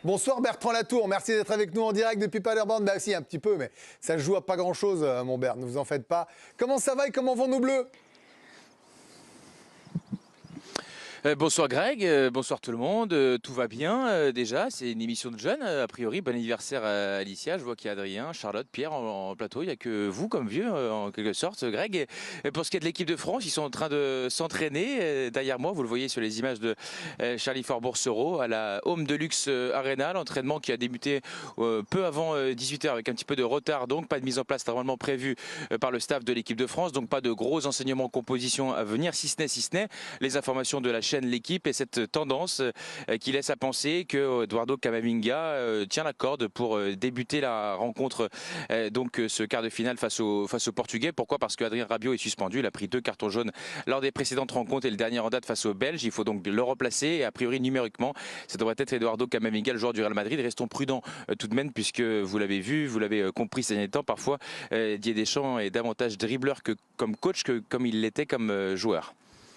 Bonsoir Bertrand Latour, merci d'être avec nous en direct depuis Paderborn. Bah si, un petit peu, mais ça se joue à pas grand-chose, mon Bert, ne vous en faites pas. Comment ça va et comment vont nos Bleus ? Bonsoir Greg, bonsoir tout le monde, tout va bien déjà, c'est une émission de jeunes, a priori, bon anniversaire à Alicia, je vois qu'il y a Adrien, Charlotte, Pierre en plateau, il n'y a que vous comme vieux en quelque sorte Greg. Et pour ce qui est de l'équipe de France, ils sont en train de s'entraîner, derrière moi vous le voyez sur les images de Charlie Fort-Boursereau à la Home Deluxe Arena, l'entraînement qui a débuté peu avant 18h avec un petit peu de retard, donc pas de mise en place normalement prévue par le staff de l'équipe de France, donc pas de gros enseignements composition à venir, si ce n'est les informations de la chaîne L'équipe et cette tendance qui laisse à penser que Eduardo Camavinga tient la corde pour débuter la rencontre, donc ce quart de finale face au Portugais. Pourquoi ? Parce que Adrien Rabiot est suspendu, il a pris 2 cartons jaunes lors des précédentes rencontres et le dernier en date face aux Belges. Il faut donc le remplacer et a priori numériquement ça devrait être Eduardo Camavinga, le joueur du Real Madrid. Restons prudents tout de même puisque vous l'avez vu, vous l'avez compris ces derniers temps, parfois Didier Deschamps est davantage dribbleur que comme coach que comme il l'était comme joueur.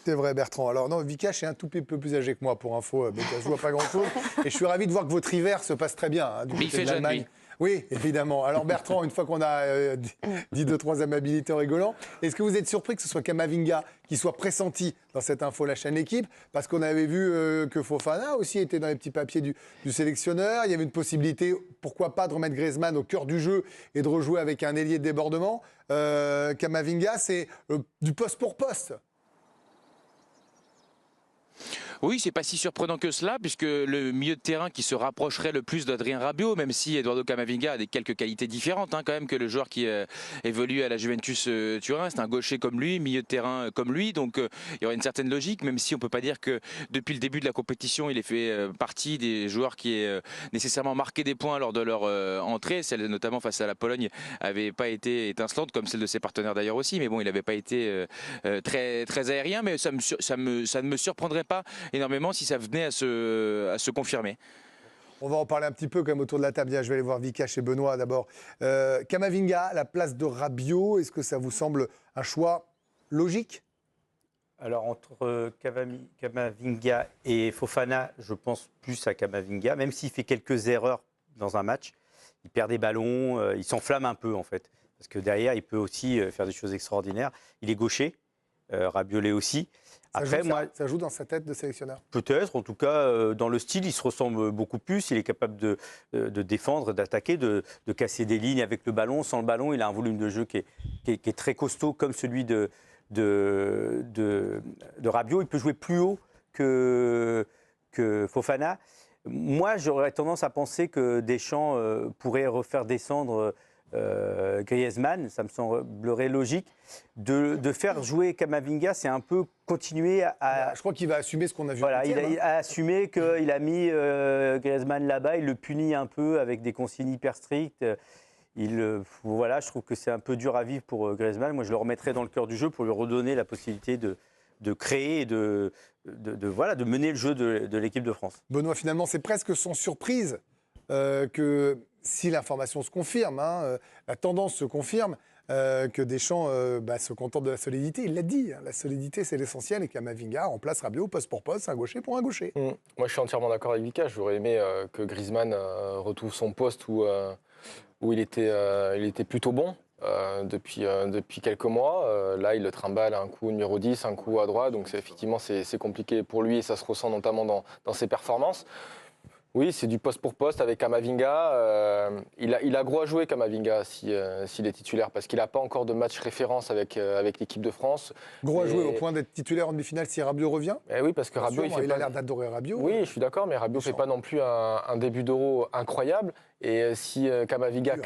C'est vrai Bertrand. Alors non, Vikash est un tout petit peu plus âgé que moi pour info, mais je vois pas grand-chose. Et je suis ravi de voir que votre hiver se passe très bien. Hein, mais il fait jeune, lui. Oui, évidemment. Alors Bertrand, une fois qu'on a dit 2-3 amabilités en rigolant, est-ce que vous êtes surpris que ce soit Camavinga qui soit pressenti dans cette info, la chaîne Équipe ? Parce qu'on avait vu que Fofana aussi était dans les petits papiers du sélectionneur. Il y avait une possibilité, pourquoi pas, de remettre Griezmann au cœur du jeu et de rejouer avec un ailier de débordement. Camavinga, c'est du poste pour poste. Oui, c'est pas si surprenant que cela, puisque le milieu de terrain qui se rapprocherait le plus d'Adrien Rabiot, même si Eduardo Camavinga a quelques qualités différentes quand même que le joueur qui évolue à la Juventus Turin, c'est un gaucher comme lui, milieu de terrain comme lui, donc il y aurait une certaine logique, même si on peut pas dire que depuis le début de la compétition, il ait fait partie des joueurs qui aient nécessairement marqué des points lors de leur entrée, celle notamment face à la Pologne avait pas été étincelante, comme celle de ses partenaires d'ailleurs aussi, mais bon, il n'avait pas été très aérien, mais ça ne me surprendrait pas énormément si ça venait à se confirmer. On va en parler un petit peu quand même autour de la table. Je vais aller voir Vikash et Benoît d'abord. Camavinga, la place de Rabiot, est-ce que ça vous semble un choix logique ? Alors entre Camavinga et Fofana, je pense plus à Camavinga, même s'il fait quelques erreurs dans un match. Il perd des ballons, il s'enflamme un peu en fait. Parce que derrière, il peut aussi faire des choses extraordinaires. Il est gaucher, Rabiot l'est aussi. Après, ça joue dans sa tête de sélectionneur ? Peut-être, en tout cas, dans le style, il se ressemble beaucoup plus. Il est capable de défendre, d'attaquer, de casser des lignes avec le ballon. Sans le ballon, il a un volume de jeu qui est très costaud, comme celui de Rabiot. Il peut jouer plus haut que Fofana. Moi, j'aurais tendance à penser que Deschamps pourrait refaire descendre Griezmann, ça me semblerait logique. De faire jouer Camavinga, c'est un peu continuer à... Je crois qu'il va assumer ce qu'on a vu. Voilà, il a assumé qu'il a mis Griezmann là-bas, il le punit un peu avec des consignes hyper strictes. Voilà, je trouve que c'est un peu dur à vivre pour Griezmann. Moi, je le remettrais dans le cœur du jeu pour lui redonner la possibilité de créer et de mener le jeu de l'équipe de France. Benoît, finalement, c'est presque sans surprise que... Si l'information se confirme, la tendance se confirme, que Deschamps se contente de la solidité. Il l'a dit, la solidité c'est l'essentiel et Camavinga remplace Rabiot poste pour poste, un gaucher pour un gaucher. Moi je suis entièrement d'accord avec Vika, j'aurais aimé que Griezmann retrouve son poste où il était plutôt bon depuis quelques mois. Là il le trimballe un coup numéro 10, un coup à droite, donc effectivement c'est compliqué pour lui et ça se ressent notamment dans ses performances. Oui, c'est du poste pour poste avec Camavinga. Il a gros à jouer, Camavinga, s'il est titulaire, parce qu'il n'a pas encore de match référence avec l'équipe de France. Gros à jouer au point d'être titulaire en demi-finale si Rabiot revient ? Oui, parce que Rabiot, il a l'air d'adorer Rabiot. Oui, je suis d'accord, mais Rabiot ne fait pas non plus un début d'Euro incroyable. Et si Camavinga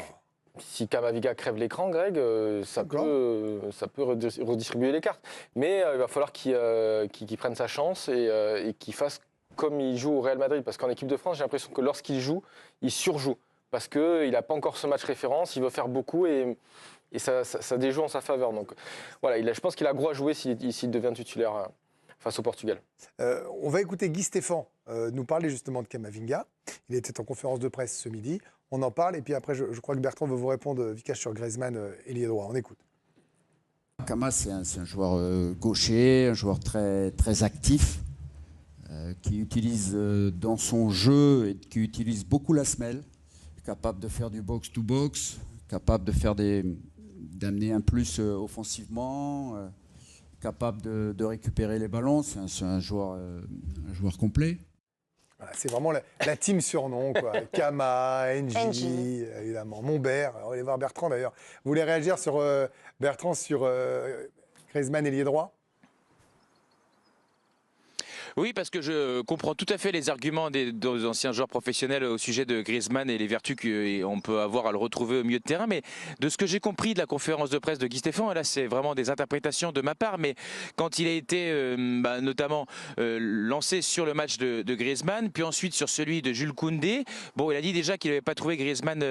crève l'écran, Greg, ça peut redistribuer les cartes. Mais il va falloir qu'il prenne sa chance et qu'il fasse comme il joue au Real Madrid, parce qu'en équipe de France, j'ai l'impression que lorsqu'il joue, il surjoue, parce qu'il n'a pas encore ce match référence, il veut faire beaucoup et ça déjoue en sa faveur. Donc voilà, je pense qu'il a gros à jouer s'il devient titulaire face au Portugal. On va écouter Guy Stéphane nous parler justement de Camavinga. Il était en conférence de presse ce midi, on en parle, et puis après je crois que Bertrand veut vous répondre, Vikash, sur Griezmann, ailier droit. On écoute. Kama, c'est un joueur gaucher, un joueur très, très actif. qui utilise dans son jeu et qui utilise beaucoup la semelle, capable de faire du box-to-box, capable de faire d'amener un plus offensivement, capable de récupérer les ballons. C'est un joueur complet. Voilà, c'est vraiment la team surnom, quoi. Kama, Engie, évidemment, Montbert. On va aller voir Bertrand d'ailleurs. Vous voulez réagir sur Bertrand, sur Griezmann, ailier droit? Oui, parce que je comprends tout à fait les arguments des anciens joueurs professionnels au sujet de Griezmann et les vertus qu'on peut avoir à le retrouver au milieu de terrain. Mais de ce que j'ai compris de la conférence de presse de Guy Stéphane, là c'est vraiment des interprétations de ma part, mais quand il a été notamment lancé sur le match de Griezmann, puis ensuite sur celui de Jules Koundé, bon, il a dit déjà qu'il n'avait pas trouvé Griezmann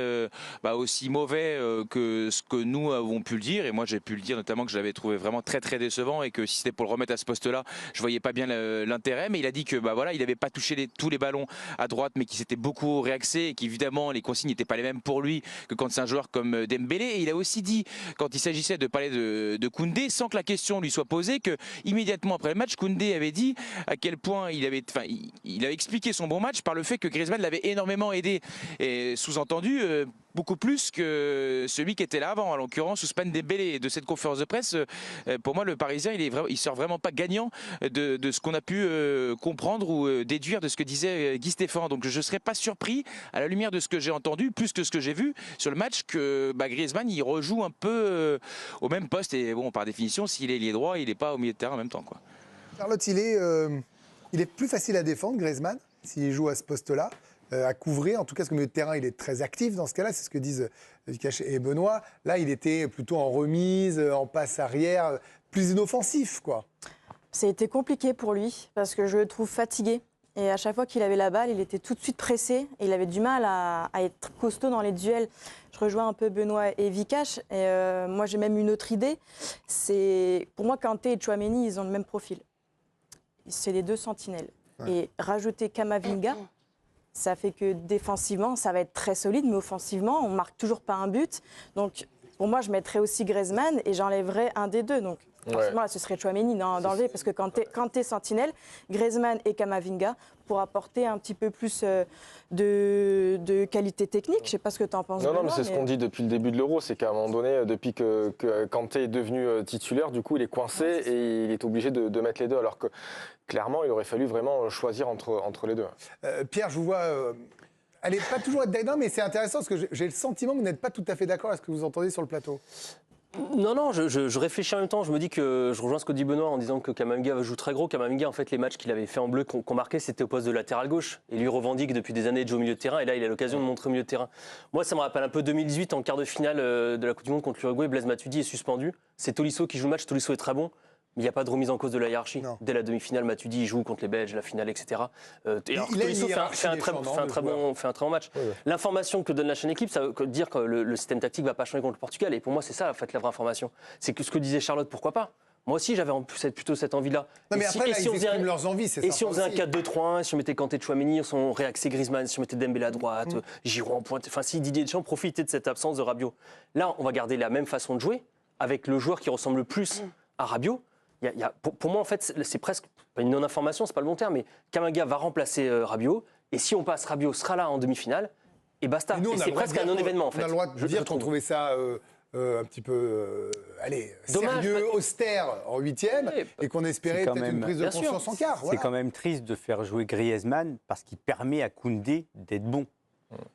aussi mauvais que ce que nous avons pu le dire. Et moi j'ai pu le dire notamment que je l'avais trouvé vraiment très très décevant et que si c'était pour le remettre à ce poste-là, je voyais pas bien l'intérêt. Mais il a dit que voilà, il n'avait pas touché tous les ballons à droite, mais qu'il s'était beaucoup réaxé et qu'évidemment les consignes n'étaient pas les mêmes pour lui que quand c'est un joueur comme Dembélé. Et il a aussi dit, quand il s'agissait de parler de Koundé, sans que la question lui soit posée, que immédiatement après le match, Koundé avait dit à quel point il avait expliqué son bon match par le fait que Griezmann l'avait énormément aidé, et sous-entendu beaucoup plus que celui qui était là avant, en l'occurrence Ousmane Dembélé. Et de cette conférence de presse, pour moi, le Parisien, il sort vraiment pas gagnant de ce qu'on a pu comprendre ou déduire de ce que disait Guy Stéphane. Donc je ne serais pas surpris, à la lumière de ce que j'ai entendu, plus que ce que j'ai vu sur le match, que Griezmann, il rejoue un peu au même poste. Et bon, par définition, s'il est ailier droit, il n'est pas au milieu de terrain en même temps, quoi. Charlotte, il est plus facile à défendre, Griezmann, s'il joue à ce poste-là, à couvrir. En tout cas, parce que le milieu de terrain, il est très actif dans ce cas-là. C'est ce que disent Vikash et Benoît. Là, il était plutôt en remise, en passe arrière, plus inoffensif, quoi. Ça a été compliqué pour lui, parce que je le trouve fatigué. Et à chaque fois qu'il avait la balle, il était tout de suite pressé. Et il avait du mal à être costaud dans les duels. Je rejoins un peu Benoît et Vikash. Et moi, j'ai même une autre idée. Pour moi, Kanté et Tchouaméni, ils ont le même profil. C'est les deux sentinelles. Ouais. Et rajouter Kamavinga, ça fait que défensivement, ça va être très solide, mais offensivement, on ne marque toujours pas un but. Donc, pour moi, je mettrais aussi Griezmann et j'enlèverais un des deux. Donc, forcément, là, ce serait Tchouaméni d'enlever, parce que quand t'es sentinelle, Griezmann et Kamavinga, pour apporter un petit peu plus de qualité technique. Je ne sais pas ce que tu en penses. Non, mais c'est ce qu'on dit depuis le début de l'Euro, c'est qu'à un moment donné, depuis que Kanté est devenu titulaire, du coup, il est coincé et il est obligé de mettre les deux, alors que clairement, il aurait fallu vraiment choisir entre les deux. Pierre, je vous vois... Allez, pas toujours être d'accord, mais c'est intéressant parce que j'ai le sentiment que vous n'êtes pas tout à fait d'accord avec ce que vous entendez sur le plateau. Non, je réfléchis en même temps. Je me dis que je rejoins ce que dit Benoît en disant que Kamavinga joue très gros. Kamavinga, en fait, les matchs qu'il avait fait en bleu, qu'on marquait, c'était au poste de latéral gauche. Et lui revendique depuis des années de jouer au milieu de terrain. Et là, il a l'occasion de montrer au milieu de terrain. Moi, ça me rappelle un peu 2018 en quart de finale de la Coupe du Monde contre l'Uruguay. Blaise Matuidi est suspendu. C'est Tolisso qui joue le match. Tolisso est très bon. Il n'y a pas de remise en cause de la hiérarchie. Non. Dès la demi-finale, Matuidi joue contre les Belges, la finale, etc. Tolisso fait un très bon match. Oui. L'information que donne la chaîne Équipe, ça veut dire que le système tactique ne va pas changer contre le Portugal. Et pour moi, c'est ça, en fait, la vraie information. C'est que ce que disait Charlotte, pourquoi pas ? Moi aussi, j'avais plutôt cette envie-là. Non, mais après, ils expriment leurs envies, c'est ça. Et si on faisait un 4-2-3-1, si on mettait Kanté, Tchouaméni, si on réaxait Griezmann, si on mettait Dembélé à droite, Giroud en pointe, enfin, si Didier Deschamps profitait de cette absence de Rabiot. Là, on va garder la même façon de jouer, avec le joueur qui ressemble le plus à Rabiot. Pour moi, en fait, c'est presque une non-information, c'est pas le bon terme, mais Kamavinga va remplacer Rabiot, et si on passe, Rabiot sera là en demi-finale, et basta. Et c'est presque un non-événement, en fait. On a le droit de dire qu'on trouvait ça un petit peu sérieux, austère en huitième, et qu'on espérait peut-être une prise de conscience en quart. C'est quand même triste de faire jouer Griezmann, parce qu'il permet à Koundé d'être bon.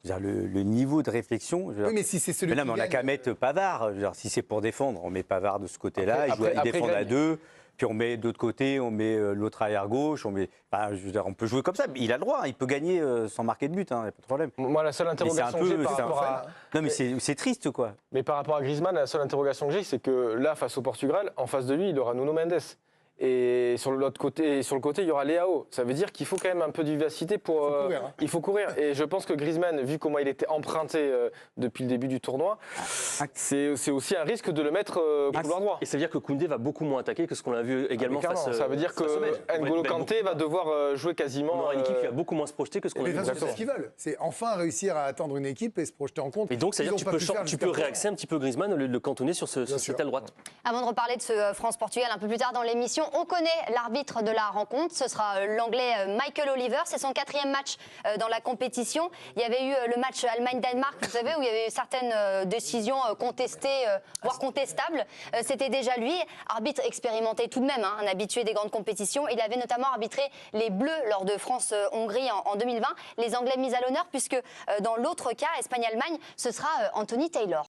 Le niveau de réflexion. Oui, mais si c'est celui on n'a qu'à mettre Pavard. Si c'est pour défendre, on met Pavard de ce côté-là. Il défend à deux. Puis on met de l'autre côté, on met l'autre arrière gauche. On peut jouer comme ça. Il a le droit. Il peut gagner sans marquer de but. Il n'y a pas de problème. Moi, la seule interrogation que j'ai par rapport à... Non, mais c'est triste, quoi. Mais par rapport à Griezmann, la seule interrogation que j'ai, c'est que là, face au Portugal, en face de lui, il aura Nuno Mendes. Et sur le côté, il y aura Leao. Ça veut dire qu'il faut quand même un peu de vivacité pour. Il faut courir. Et je pense que Griezmann, vu comment il était emprunté depuis le début du tournoi, c'est aussi un risque de le mettre couloir droit. Et ça veut dire que Koundé va beaucoup moins attaquer que ce qu'on a vu également face. Ça veut dire que N'Golo Kanté va devoir jouer quasiment. On aura une équipe qui va beaucoup moins se projeter que ce qu'on a vu. C'est ce qu'ils veulent. C'est enfin réussir à attendre une équipe et se projeter en compte. Et donc, ça veut dire que tu peux réaxer un petit peu Griezmann au lieu de le cantonner sur cette aile droite. Avant de reparler de ce France-Portugal un peu plus tard dans l'émission, on connaît l'arbitre de la rencontre. Ce sera l'Anglais Michael Oliver. C'est son 4e match dans la compétition. Il y avait eu le match Allemagne-Danemark, vous savez, où il y avait eu certaines décisions contestées, voire contestables. C'était déjà lui, arbitre expérimenté tout de même, un habitué des grandes compétitions. Il avait notamment arbitré les Bleus lors de France-Hongrie en 2020. Les Anglais mis à l'honneur puisque dans l'autre cas, Espagne-Allemagne, ce sera Anthony Taylor.